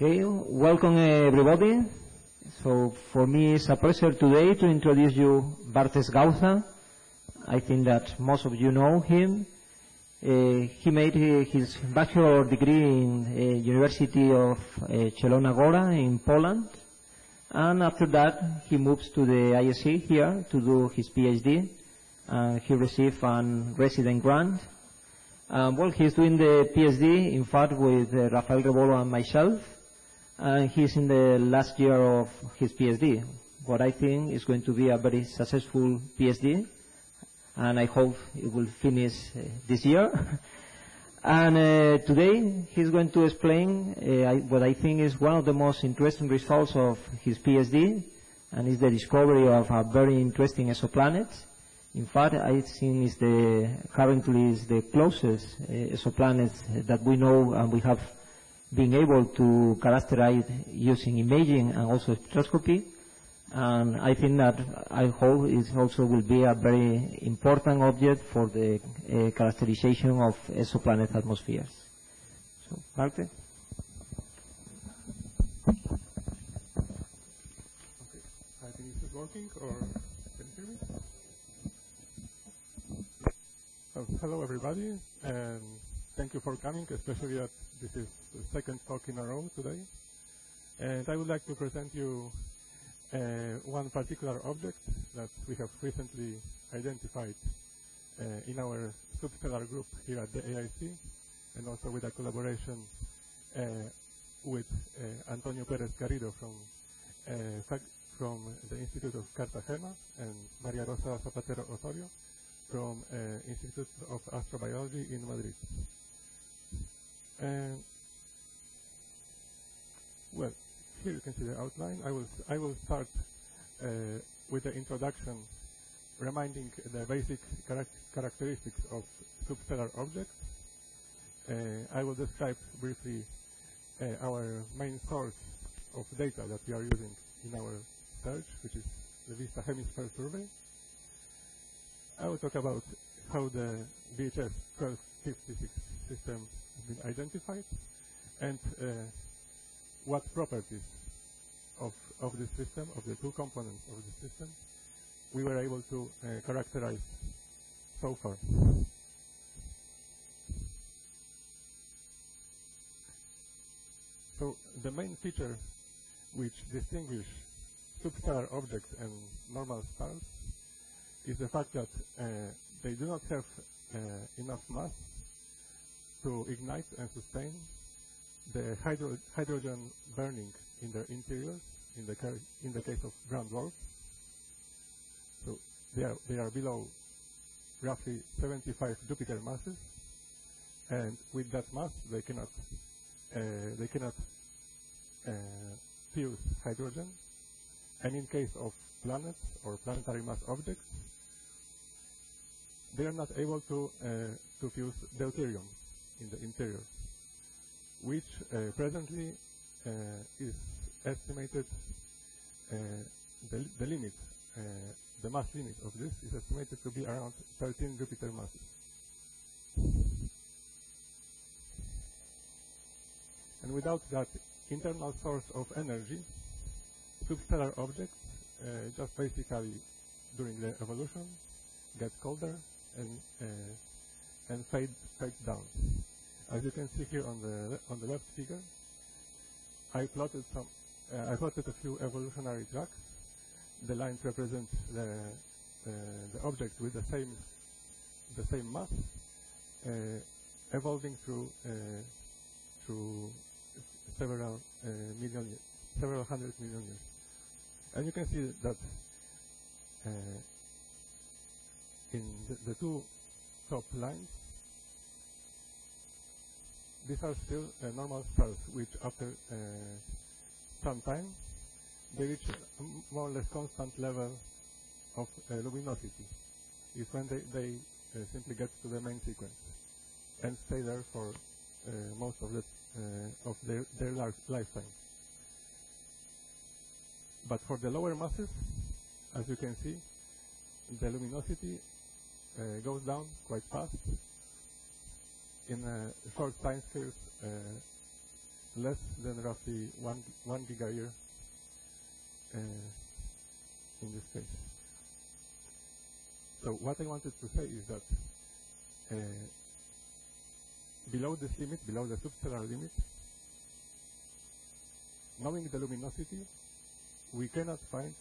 Okay, welcome everybody. So for me it's a pleasure today to introduce you Bartek Gauza. I think that most of you know him. He made his bachelor degree in University of Zielona Góra in Poland, and after that he moves to the ISC here to do his PhD, and he received a resident grant. Well, he's doing the PhD, in fact, with Rafael Rebolo and myself, and he's in the last year of his PhD. What I think is going to be a very successful PhD, and I hope it will finish this year. And today he's going to explain what I think is one of the most interesting results of his PhD, and is the discovery of a very interesting exoplanet. In fact, I think it's currently is the closest exoplanet that we know, and we have been able to characterize using imaging and also spectroscopy. And I think that I hope it also will be a very important object for the characterization of exoplanet atmospheres. So, Bartek? Okay, I think this is working, or can you hear me? Oh, hello everybody, and thank you for coming, especially that this is the second talk in a row today. And I would like to present you one particular object that we have recently identified in our substellar group here at the AIC, and also with a collaboration with Antonio Pérez Garrido from the Institute of Cartagena, and Maria Rosa Zapatero Osorio from Institute of Astrobiology in Madrid. Well, here you can see the outline. I will start with the introduction, reminding the basic characteristics of substellar objects. I will describe briefly our main source of data that we are using in our search, which is the VISTA Hemisphere Survey. I will talk about how the VHS J1256 system has been identified, and what properties of this system, of the two components of the system, we were able to characterize so far. So the main feature which distinguish substellar objects and normal stars is the fact that they do not have enough mass to ignite and sustain the hydrogen burning in their interiors, in the case of brown dwarfs. So they are below roughly 75 Jupiter masses, and with that mass they cannot fuse hydrogen. And in case of planets or planetary mass objects, they are not able to fuse deuterium in the interior, which presently is estimated, the limit, the mass limit of this is estimated to be around 13 Jupiter masses. And without that internal source of energy, substellar objects just basically during the evolution get colder and fade down. As you can see here on the left figure, I plotted a few evolutionary tracks. The lines represent the objects with the same mass, evolving through several hundred million years. And you can see that in the two top lines, these are still normal stars, which after some time they reach a more or less constant level of luminosity. It's when they simply get to the main sequence and stay there for most of their lifetime. But for the lower masses, as you can see, the luminosity goes down quite fast. In short time scales, less than roughly 1 gigayear in this case. So what I wanted to say is that below this limit, below the substellar limit, knowing the luminosity, we cannot find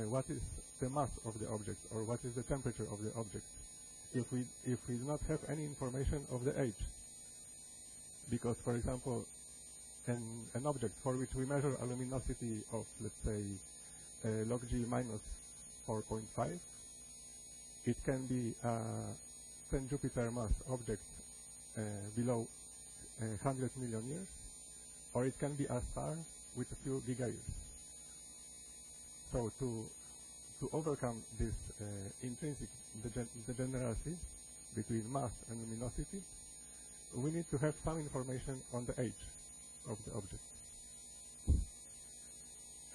what is the mass of the object or what is the temperature of the object if we do not have any information of the age. Because, for example, an object for which we measure a luminosity of, let's say, log G minus 4.5, it can be a 10 Jupiter mass object below 100 million years, or it can be a star with a few gigayears. So to overcome this intrinsic degeneracy between mass and luminosity, we need to have some information on the age of the object.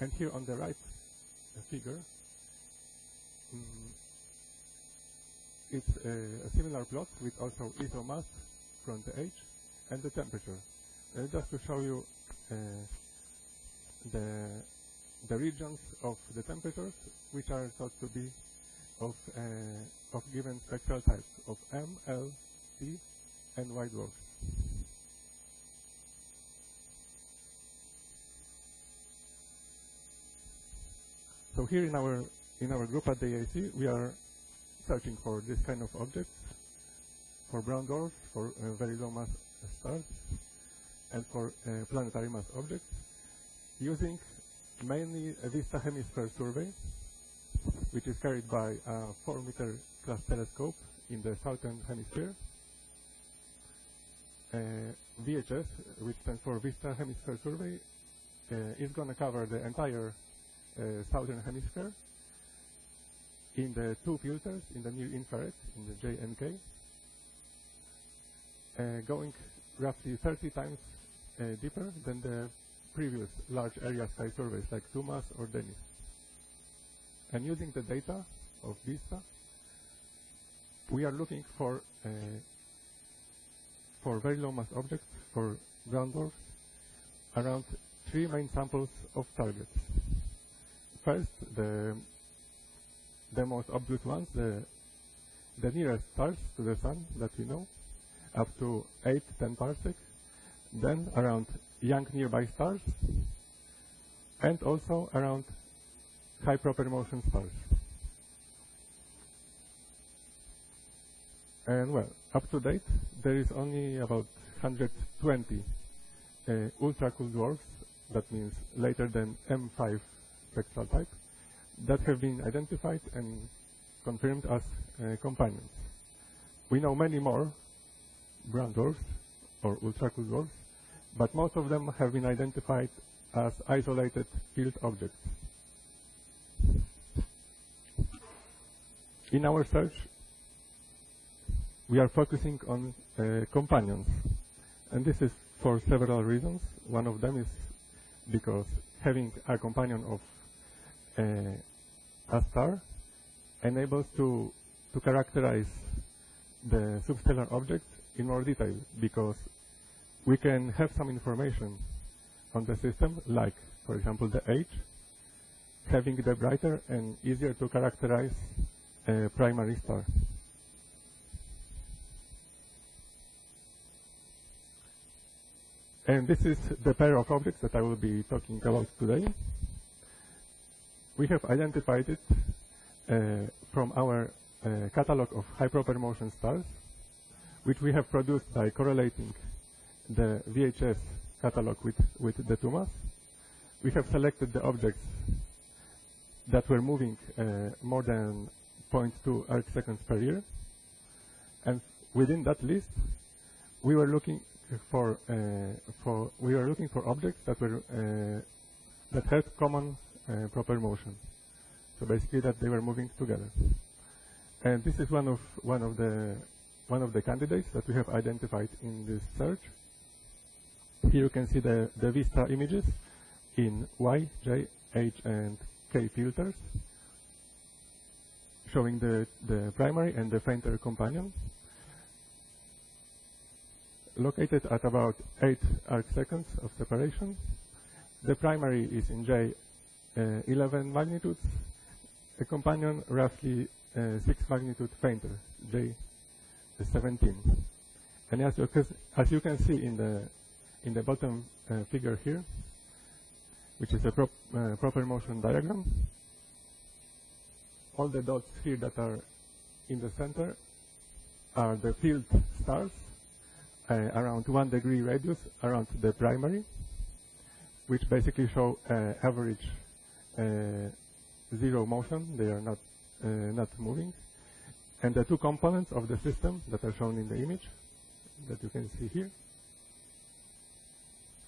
And here on the right figure, it's a similar plot with also isomass from the age and the temperature. Just to show you the regions of the temperatures which are thought to be of given spectral types of M, L, T, and Y dwarfs. So here in our group at the AAC, we are searching for this kind of objects, for brown dwarfs, for very low mass stars, and for planetary mass objects, using mainly a Vista hemisphere survey, which is carried by a 4-meter class telescope in the southern hemisphere. VHS, which stands for Vista Hemisphere Survey, is going to cover the entire southern hemisphere in the 2 filters, in the near infrared, in the J and K, going roughly 30 times deeper than the previous large area sky surveys like TUMAS or DENIS. And using the data of Vista, we are looking for very low mass objects, for brown dwarfs, around 3 main samples of targets. First, the most obvious ones, the nearest stars to the sun that we know, up to 8-10 parsecs, then around young nearby stars, and also around high proper motion stars. And well, up to date, there is only about 120 ultra-cool dwarfs, that means later than M5 spectral type, that have been identified and confirmed as companions. We know many more brown dwarfs or ultra-cool dwarfs, but most of them have been identified as isolated field objects. In our search, we are focusing on companions, and this is for several reasons. One of them is because having a companion of a star enables to characterize the substellar object in more detail, because we can have some information on the system, like, for example, the age, having the brighter and easier to characterize primary star. And this is the pair of objects that I will be talking about today. We have identified it from our catalog of high proper motion stars, which we have produced by correlating the VHS catalog with the TUMAS. We have selected the objects that were moving more than 0.2 arc seconds per year, and within that list, we were looking for objects that were that had common proper motion. So basically, that they were moving together. And this is one of the candidates that we have identified in this search. Here you can see the Vista images in Y, J, H, and K filters, showing the primary and the fainter companion. located at about 8 arc seconds of separation. The primary is in J11 magnitudes, a companion roughly 6 magnitude fainter, J17. And as you can see in the bottom figure here, which is a proper motion diagram, all the dots here that are in the center are the field stars around 1 degree radius around the primary, which basically show average zero motion. They are not moving. And the two components of the system that are shown in the image that you can see here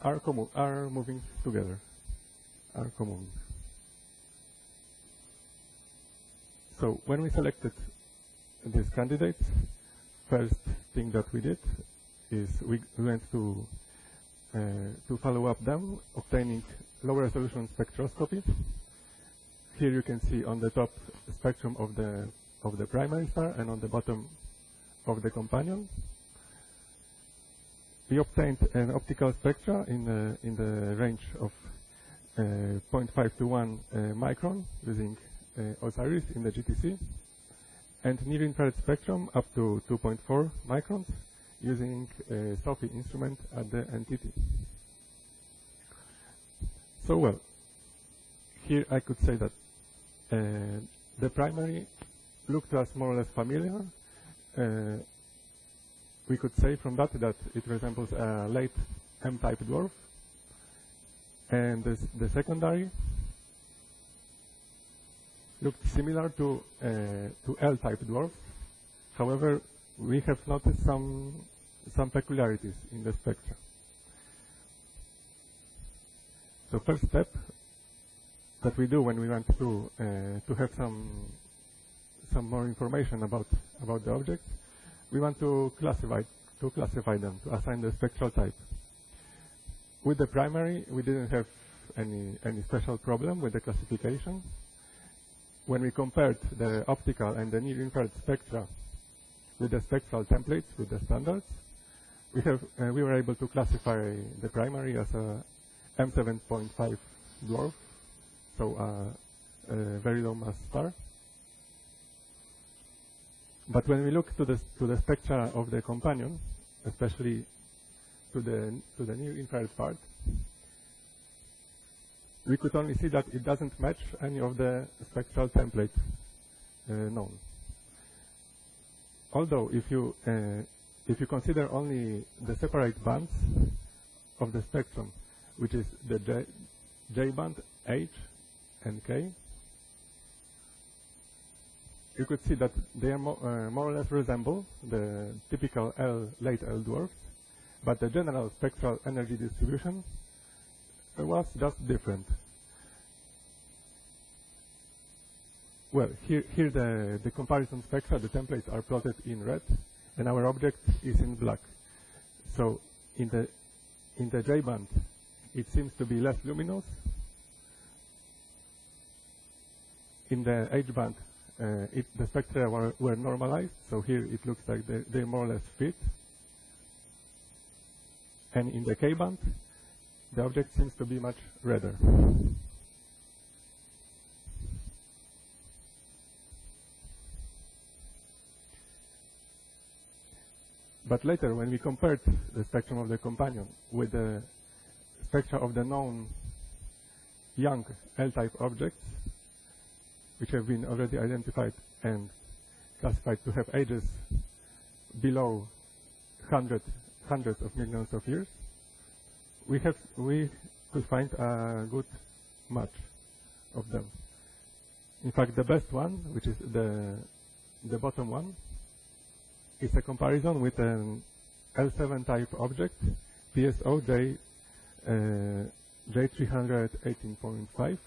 are moving together, are co-moving. So when we selected these candidates, first thing that we did is we went to follow up them, obtaining low resolution spectroscopy. Here you can see on the top spectrum of the primary star and on the bottom of the companion. We obtained an optical spectra in the range of 0.5 to 1 micron using Osiris in the GTC, and near-infrared spectrum up to 2.4 microns using a SOFI instrument at the NTT. So well, here I could say that the primary looked to us more or less familiar. We could say from that it resembles a late M-type dwarf, and the secondary looked similar to L-type dwarfs. However, we have noticed some peculiarities in the spectra. The first step that we do when we want to have some more information about the object, we want to classify them, to assign the spectral type. With the primary, we didn't have any special problem with the classification. When we compared the optical and the near-infrared spectra with the spectral templates, with the standards, we were able to classify the primary as a M7.5 dwarf, so a very low mass star. But when we look to the spectra of the companion, especially to the near-infrared part, we could only see that it doesn't match any of the spectral templates known. Although, if you consider only the separate bands of the spectrum, which is the J band, H, and K, you could see that they are more or less resemble the typical late L dwarfs, but the general spectral energy distribution was just different. Well, here the comparison spectra, the templates are plotted in red, and our object is in black. So in the J band, it seems to be less luminous. In the H band, the spectra were normalized, so here it looks like they more or less fit. And in the K band, the object seems to be much redder. But later, when we compared the spectrum of the companion with the spectra of the known young L-type objects, which have been already identified and classified to have ages below hundreds of millions of years, we could find a good match of them. In fact, the best one, which is the bottom one, is a comparison with an L7 type object, PSO J1318.5,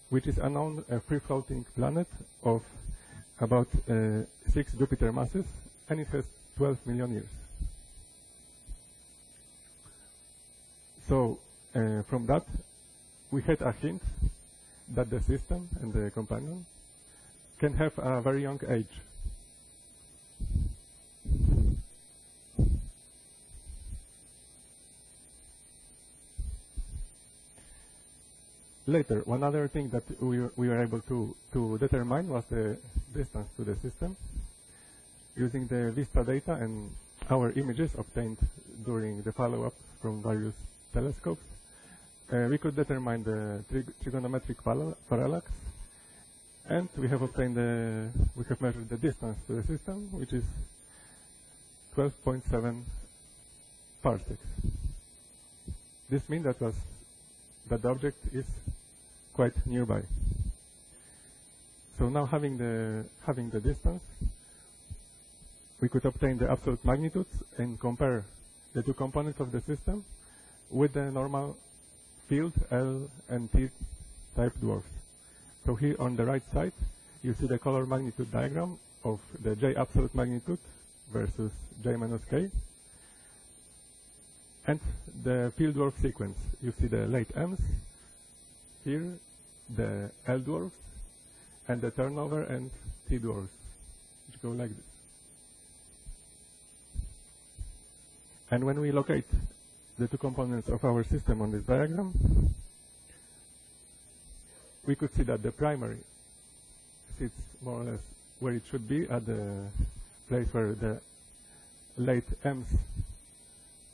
which is a known free-floating planet of about 6 Jupiter masses, and it has 12 million years. So from that, we had a hint that the system and the companion can have a very young age. later, one other thing that we were able to determine was the distance to the system. Using the VISTA data and our images obtained during the follow-up from various telescopes, we could determine the trigonometric parallax, and we have measured the distance to the system, which is 12.7 parsecs. This means that the object is quite nearby. So now having the distance, we could obtain the absolute magnitudes and compare the two components of the system with the normal field L and T type dwarfs. So here on the right side, you see the color magnitude diagram of the J absolute magnitude versus J minus K. And the field dwarf sequence. You see the late M's, here the L dwarfs, and the turnover and T dwarfs, which go like this. And when we locate the two components of our system on this diagram, we could see that the primary sits more or less where it should be, at the place where the late M's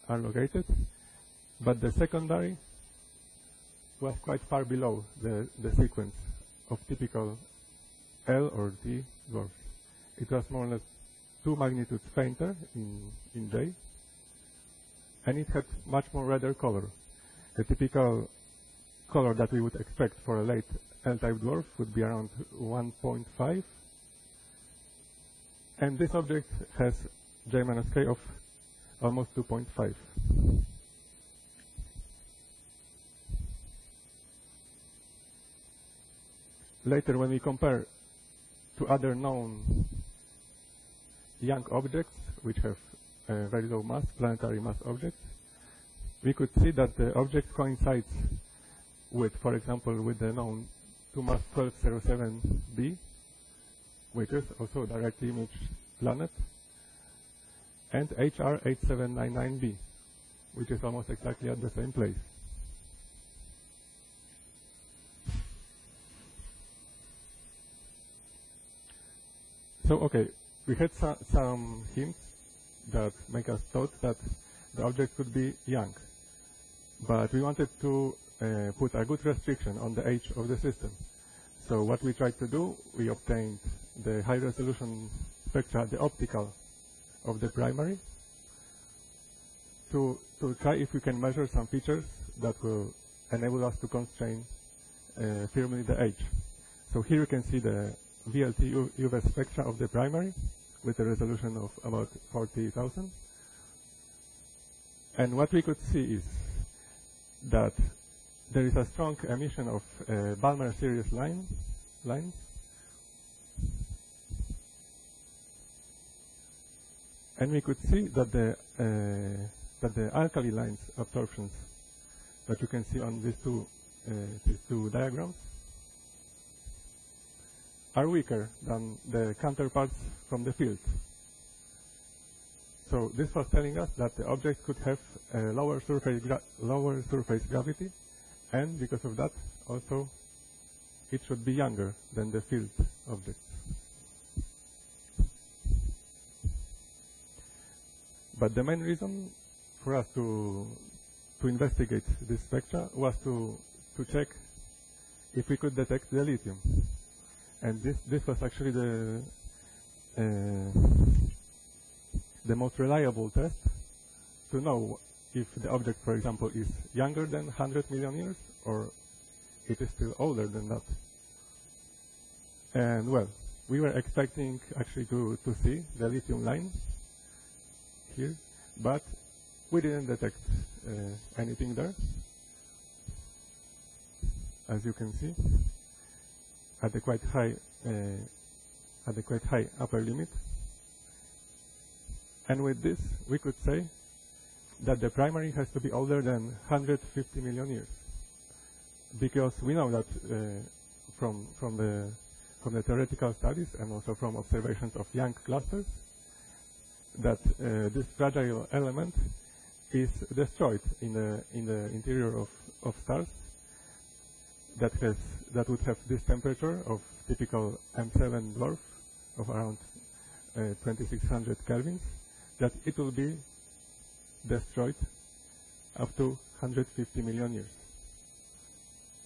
are located, but the secondary was quite far below the sequence of typical L or T dwarfs. It was more or less 2 magnitudes fainter in J, and it had much more redder color. The typical color that we would expect for a late L-type dwarf would be around 1.5, and this object has J minus K of almost 2.5. Later, when we compare to other known young objects which have very low mass, planetary mass objects, we could see that the object coincides with, for example, with the known 2-mass 1207b, which is also a directly imaged planet, and HR 8799b, which is almost exactly at the same place. So, okay, we had some hints that make us thought that the object could be young, but we wanted to put a good restriction on the age of the system. So what we tried to do, we obtained the high-resolution spectra, the optical of the primary, to try if we can measure some features that will enable us to constrain firmly the age. So here you can see the VLT UV spectra of the primary with a resolution of about 40,000. And what we could see is that there is a strong emission of Balmer series lines, and we could see that the alkali lines absorptions that you can see on these two diagrams are weaker than the counterparts from the field. So this was telling us that the object could have a lower surface gravity, and because of that, also, it should be younger than the field object. But the main reason for us to investigate this spectra was to check if we could detect the lithium. And this was actually the most reliable test to know if the object, for example, is younger than 100 million years or it is still older than that. And well, we were expecting actually to see the lithium line here, but we didn't detect anything there, as you can see, at the quite high upper limit. And with this, we could say that the primary has to be older than 150 million years, because we know that from the theoretical studies and also from observations of young clusters, that this fragile element is destroyed in the interior of stars that would have this temperature of typical M7 dwarf of around 2600 kelvins, that it will be destroyed up to 150 million years.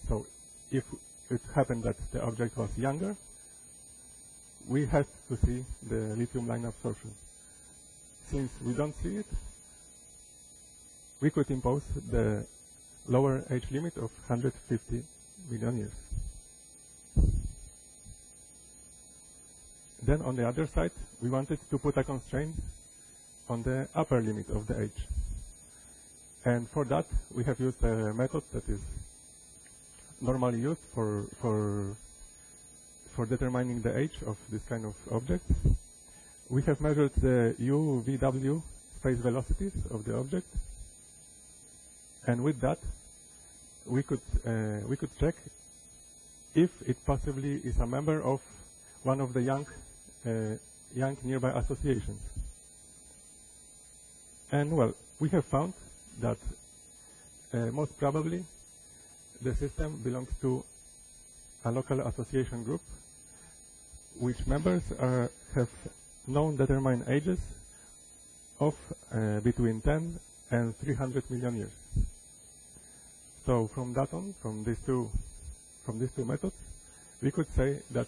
So if it happened that the object was younger, we had to see the lithium line absorption. Since we don't see it, we could impose the lower age limit of 150 million years. Then on the other side, we wanted to put a constraint on the upper limit of the age. And for that, we have used a method that is normally used for determining the age of this kind of objects. We have measured the u, v, w space velocities of the object, and with that, we could check if it possibly is a member of one of the young nearby associations. And well, we have found that most probably the system belongs to a local association group, which members have known determined ages of between 10 and 300 million years. So from that on, from these two methods, we could say that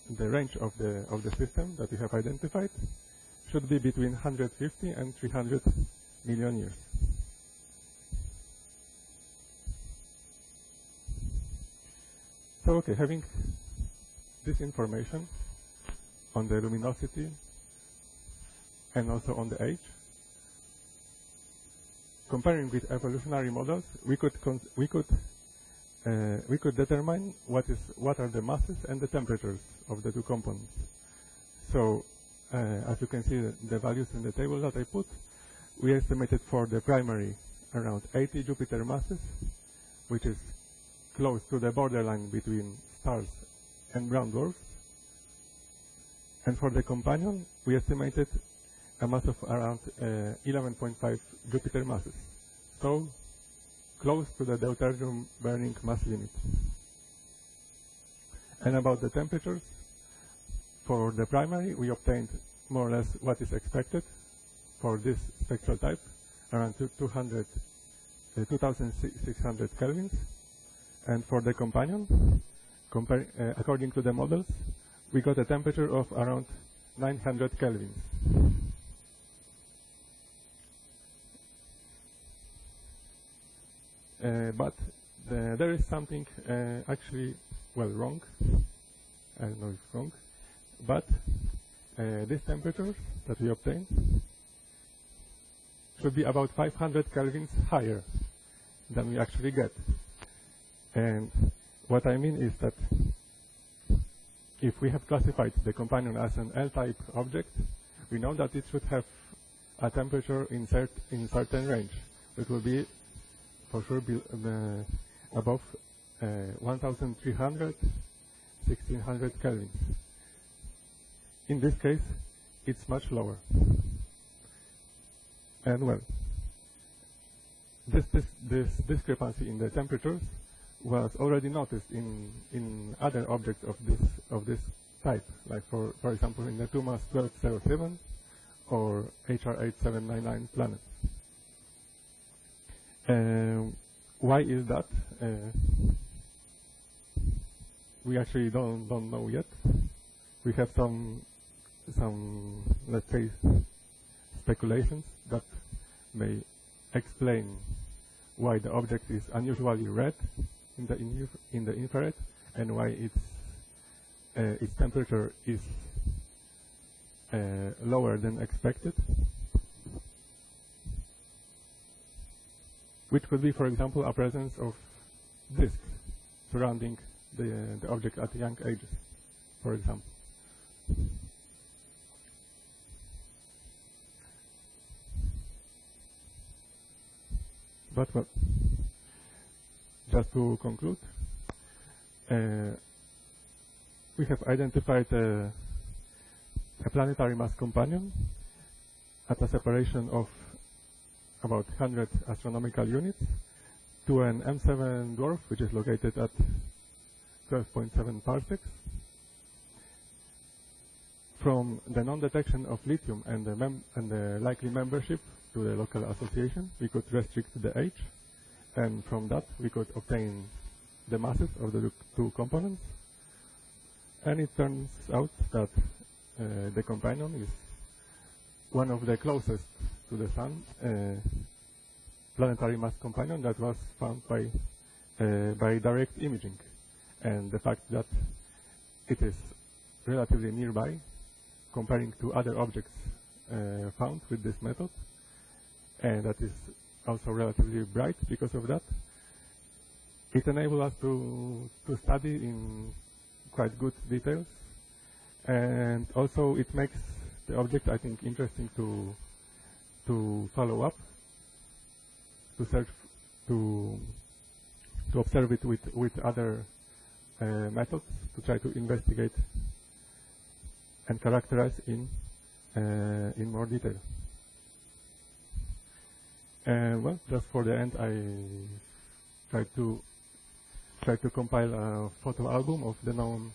the range of the system that we have identified should be between 150 and 300 million years. So okay, having this information on the luminosity and also on the age, comparing with evolutionary models, we could determine what are the masses and the temperatures of the two components. So as you can see, the values in the table that I put, we estimated for the primary around 80 Jupiter masses, which is close to the borderline between stars and brown dwarfs. And for the companion, we estimated a mass of around 11.5 Jupiter masses, so close to the deuterium burning mass limit. And about the temperatures, for the primary, we obtained more or less what is expected for this spectral type, around 2,600 kelvins. And for the companion, according to the models, we got a temperature of around 900 kelvins. But there is something actually, well, wrong. I don't know if it's wrong. But these temperatures that we obtain should be about 500 kelvins higher than we actually get. And what I mean is that if we have classified the companion as an L-type object, we know that it should have a temperature in certain range. It will be for sure above 1,300, 1,600 kelvins. In this case, it's much lower. And well, this discrepancy in the temperatures was already noticed in other objects of this type, like for example in the 2MASS 1207 or HR8799 planet. Why is that? We actually don't know yet. We have some let's say speculations that may explain why the object is unusually red in the infrared, and why its temperature is lower than expected, which could be, for example, a presence of disk surrounding the object at young ages, for example. But well, just to conclude, we have identified a planetary mass companion at a separation of about 100 astronomical units, to an M7 dwarf, which is located at 12.7 parsecs. From the non-detection of lithium and the likely membership to the local association, we could restrict the age, and from that we could obtain the masses of the two components. And it turns out that the companion is one of the closest to the Sun planetary mass companion that was found by direct imaging. And the fact that it is relatively nearby, comparing to other objects found with this method, and that is also relatively bright because of that, it enables us to study in quite good details, and also it makes the object, I think, interesting to follow up, to search, to observe it with other methods, to try to investigate and characterize in more detail. And well, just for the end, I tried to compile a photo album of the known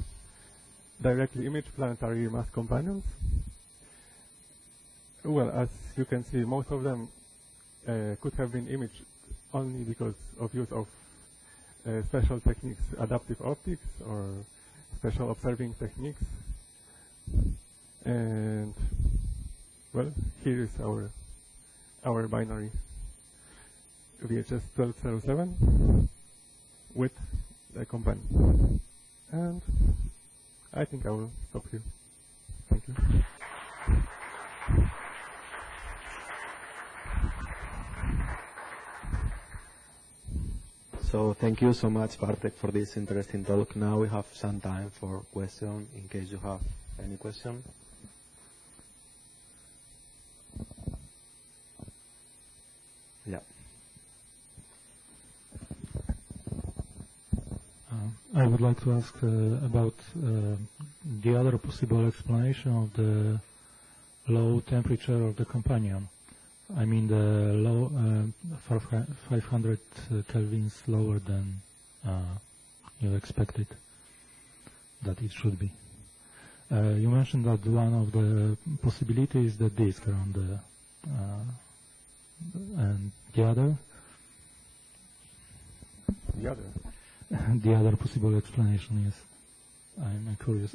directly imaged planetary mass companions. Well, as you can see, most of them could have been imaged only because of use of special techniques, adaptive optics or special observing techniques. And well, here is our binary VHS 1207 with the companion. And I think I will stop here. Thank you. So thank you so much, Bartek, for this interesting talk. Now we have some time for questions, in case you have any question. Yeah. I would like to ask about the other possible explanation of the low temperature of the companion. I mean the low 500 kelvins lower than you expected that it should be. You mentioned that one of the possibilities is the disk around the and the other? The other? The other possible explanation is, I'm curious.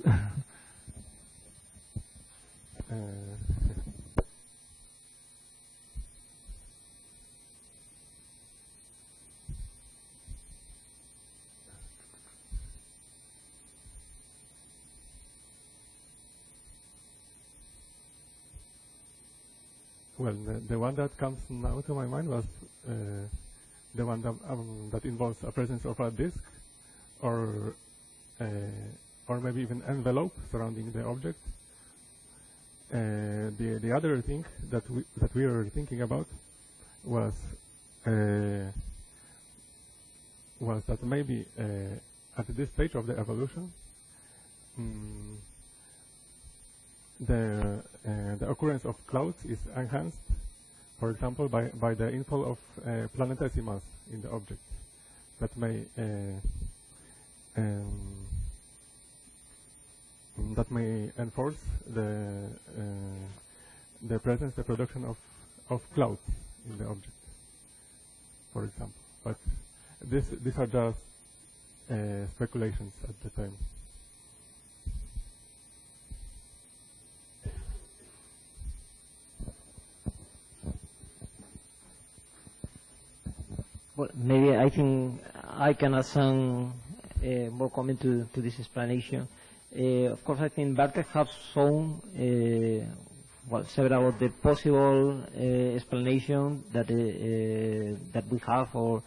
Well, the one that comes now to my mind was the one that involves a presence of a disk, or maybe even envelope surrounding the object. The other thing that we were thinking about was that maybe at this stage of the evolution, the occurrence of clouds is enhanced, for example, by the inflow of planetesimals in the object that may enforce the production of clouds in the object, for example. But these are just speculations at the time. Well, maybe I think I can add some more comment to this explanation. Of course, I think Bartek has shown well, several of the possible explanations that we have, or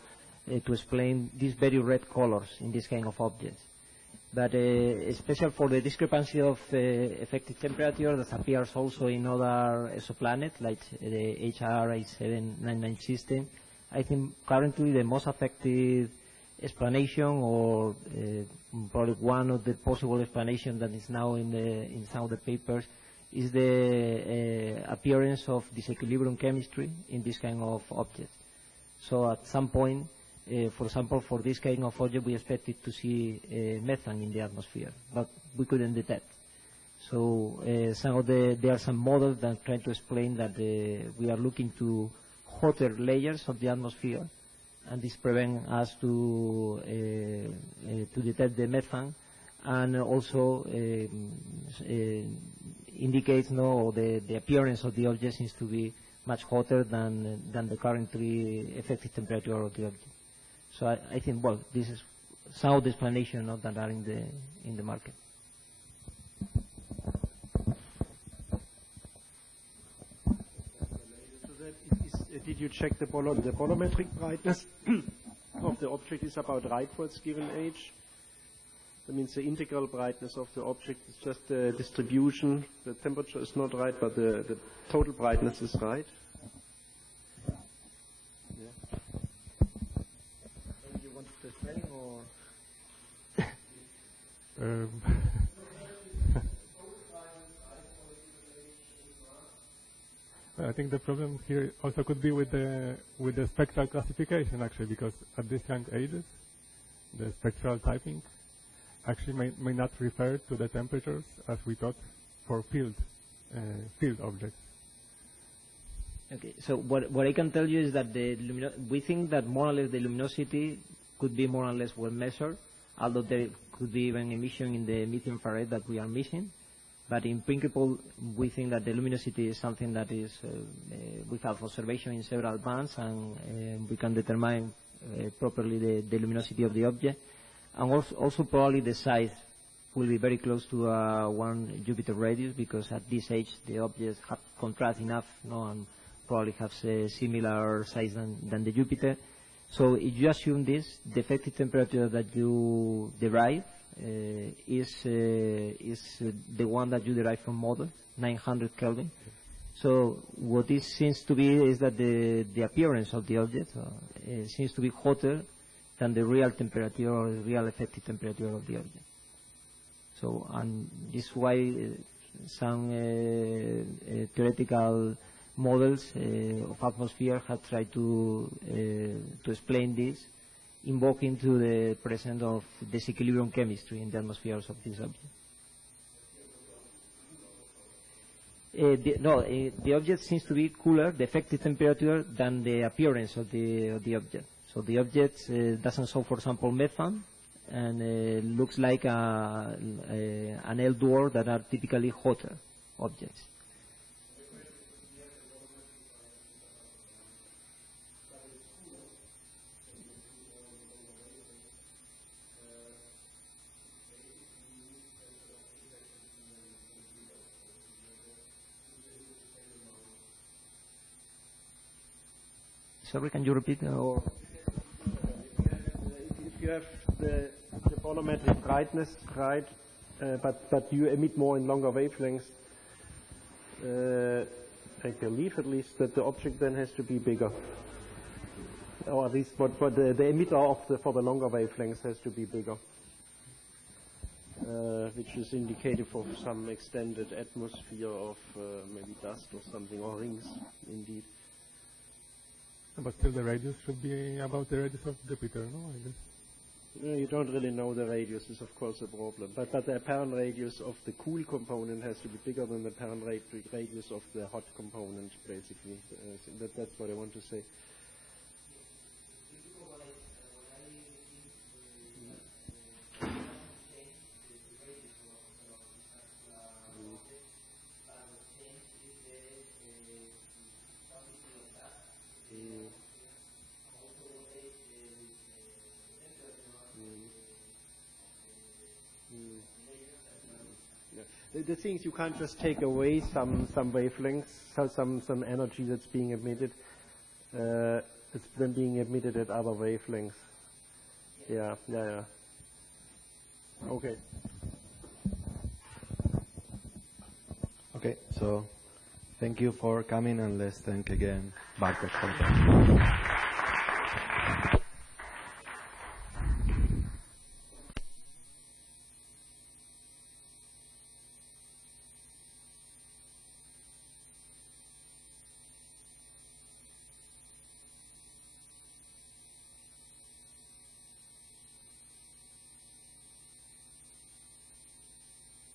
to explain these very red colors in this kind of objects. But especially for the discrepancy of effective temperature that appears also in other exoplanets, like the HR 8799 system, I think currently the most effective explanation, or probably one of the possible explanations that is now in some of the papers, is the appearance of disequilibrium chemistry in this kind of objects. So at some point, For example, for this kind of object, we expected to see methane in the atmosphere, but we couldn't detect. So there are some models that try to explain that we are looking to hotter layers of the atmosphere, and this prevents us to detect the methane, and also indicates the appearance of the object seems to be much hotter than the currently effective temperature of the object. So I think, well, this is some of the explanations that are in the market. Did you check the photometric brightness of the object is about right for its given age? That means the integral brightness of the object is just the distribution. The temperature is not right, but the total brightness is right. Yeah. You want to explain, or? I think the problem here also could be with the spectral classification, actually, because at these young ages, the spectral typing actually may not refer to the temperatures as we thought for field objects. Okay, so what I can tell you is that we think that more or less the luminosity could be more or less well measured, although there could be even emission in the mid-infrared that we are missing. But in principle, we think that the luminosity is something that is, we have observation in several bands, and we can determine properly the luminosity of the object. And also probably the size will be very close to one Jupiter radius, because at this age the objects have contrast enough, and probably have a similar size than the Jupiter. So if you assume this, the effective temperature that you derive is the one that you derive from model, 900 Kelvin. So what this seems to be is that the appearance of the object seems to be hotter than the real temperature or the real effective temperature of the object. So, and this is why some theoretical models of atmosphere have tried to explain this, invoking to the presence of disequilibrium chemistry in the atmospheres of this object. The object seems to be cooler, the effective temperature, than the appearance of the object. So the object doesn't show, for example, methane, and looks like an L dwarf that are typically hotter objects. Sorry, can you repeat? Or if you have the photometric brightness right, but you emit more in longer wavelengths, I believe at least that the object then has to be bigger, or at least what the emitter for the longer wavelengths has to be bigger, which is indicative of some extended atmosphere of maybe dust or something, or rings, indeed. But still the radius should be about the radius of Jupiter, no, I guess? You don't really know the radius is, of course, a problem. But the apparent radius of the cool component has to be bigger than the apparent radius of the hot component, basically. That's what I want to say. The thing is, you can't just take away some wavelengths, some energy that's being emitted. It's then being emitted at other wavelengths. Yeah. Okay. Okay, so thank you for coming, and let's thank again Bartek for that.